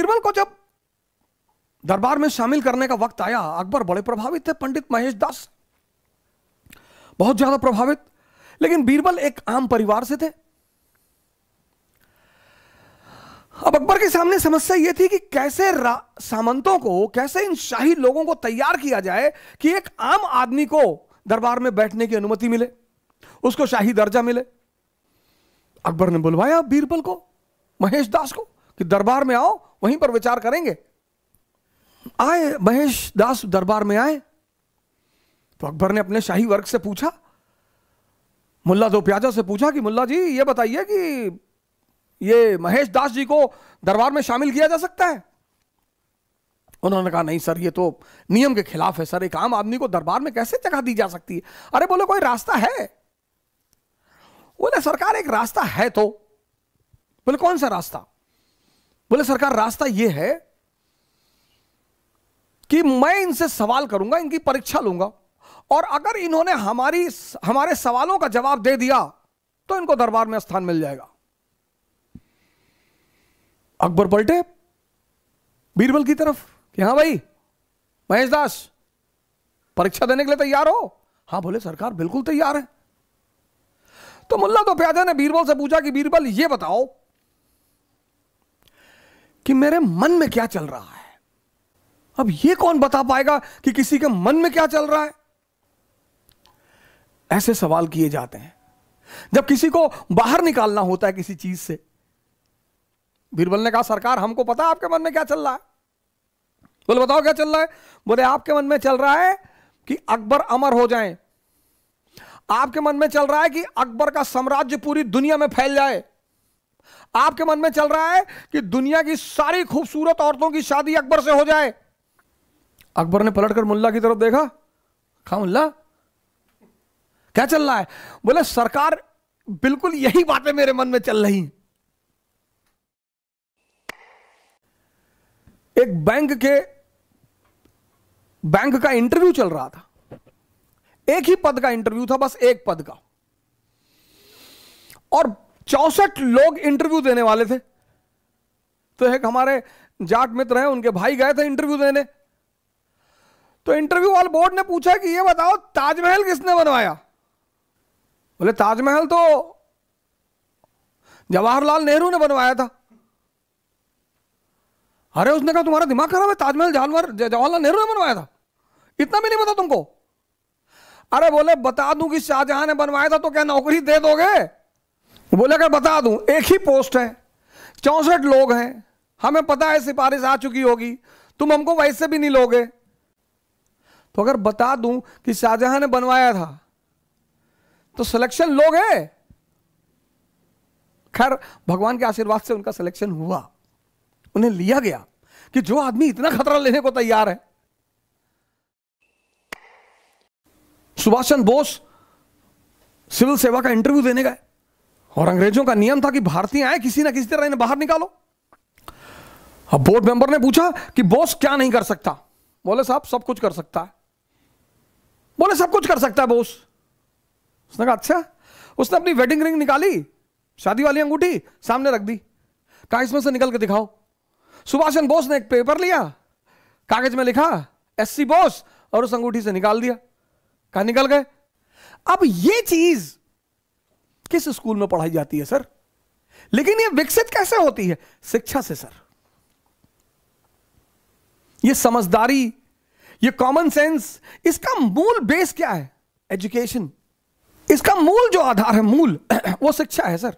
बीरबल को जब दरबार में शामिल करने का वक्त आया, अकबर बड़े प्रभावित थे पंडित महेश दास, बहुत ज्यादा प्रभावित। लेकिन बीरबल एक आम परिवार से थे। अब अकबर के सामने समस्या यह थी कि कैसे सामंतों को, कैसे इन शाही लोगों को तैयार किया जाए कि एक आम आदमी को दरबार में बैठने की अनुमति मिले, उसको शाही दर्जा मिले। अकबर ने बुलवाया बीरबल को, महेश दास को, कि दरबार में आओ, वहीं पर विचार करेंगे। आए महेश दास, दरबार में आए तो अकबर ने अपने शाही वर्ग से पूछा, मुल्ला दो प्याजा से पूछा कि मुल्ला जी ये बताइए कि ये महेश दास जी को दरबार में शामिल किया जा सकता है? उन्होंने कहा नहीं सर, ये तो नियम के खिलाफ है सर, एक आम आदमी को दरबार में कैसे जगह दी जा सकती है? अरे बोले कोई रास्ता है? बोले सरकार एक रास्ता है। तो बोले कौन सा रास्ता? बोले सरकार रास्ता यह है कि मैं इनसे सवाल करूंगा, इनकी परीक्षा लूंगा, और अगर इन्होंने हमारे सवालों का जवाब दे दिया तो इनको दरबार में स्थान मिल जाएगा। अकबर पलटे बीरबल की तरफ कि हाँ भाई महेश दास, परीक्षा देने के लिए तैयार हो? हाँ बोले सरकार बिल्कुल तैयार है। तो मुल्ला दो प्याजा ने बीरबल से पूछा कि बीरबल ये बताओ कि मेरे मन में क्या चल रहा है। अब ये कौन बता पाएगा कि किसी के मन में क्या चल रहा है? ऐसे सवाल किए जाते हैं जब किसी को बाहर निकालना होता है किसी चीज से। बीरबल ने कहा सरकार हमको पता है आपके मन में क्या चल रहा है। बोले बताओ क्या चल रहा है? बोले आपके मन में चल रहा है कि अकबर अमर हो जाए, आपके मन में चल रहा है कि अकबर का साम्राज्य पूरी दुनिया में फैल जाए, आपके मन में चल रहा है कि दुनिया की सारी खूबसूरत औरतों की शादी अकबर से हो जाए। अकबर ने पलटकर मुल्ला की तरफ देखा, कहा मुल्ला क्या चल रहा है? बोले सरकार बिल्कुल यही बातें मेरे मन में चल रही हैं। एक बैंक का इंटरव्यू चल रहा था, एक ही पद का इंटरव्यू था, बस एक पद का, और 64 लोग इंटरव्यू देने वाले थे। तो एक हमारे जाट मित्र हैं, उनके भाई गए थे इंटरव्यू देने। तो इंटरव्यू वाले बोर्ड ने पूछा कि ये बताओ ताजमहल किसने बनवाया? बोले ताजमहल तो जवाहरलाल नेहरू ने बनवाया था। अरे उसने कहा तुम्हारा दिमाग खराब है, ताजमहल जवाहरलाल नेहरू ने बनवाया था? इतना भी नहीं पता तुमको? अरे बोले बता दूं कि शाहजहां ने बनवाया था तो क्या नौकरी दे दोगे? बोले अगर बता दूं, एक ही पोस्ट है, 64 लोग हैं, हमें पता है सिफारिश आ चुकी होगी, तुम हमको वैसे भी नहीं लोगे। तो अगर बता दूं कि शाहजहां ने बनवाया था तो सिलेक्शन लोगे? खैर भगवान के आशीर्वाद से उनका सिलेक्शन हुआ, उन्हें लिया गया कि जो आदमी इतना खतरा लेने को तैयार है। सुभाष चंद्र बोस सिविल सेवा का इंटरव्यू देने गए और अंग्रेजों का नियम था कि भारतीय आए किसी ना किसी तरह इन्हें बाहर निकालो। अब बोर्ड मेंबर ने पूछा कि बोस क्या नहीं कर सकता? बोले साहब सब कुछ कर सकता है। बोले सब कुछ कर सकता है बोस? उसने कहा अच्छा। उसने अपनी वेडिंग रिंग निकाली, शादी वाली अंगूठी सामने रख दी, कहा इसमें से निकल के दिखाओ। सुभाष चंद्र बोस ने एक पेपर लिया, कागज में लिखा एससी बोस, और उस अंगूठी से निकाल दिया, कहा निकल गए। अब ये चीज किस स्कूल में पढ़ाई जाती है सर? लेकिन ये विकसित कैसे होती है? शिक्षा से सर। ये समझदारी, ये कॉमन सेंस, इसका मूल बेस क्या है? एजुकेशन। इसका मूल जो आधार है, मूल वो शिक्षा है सर।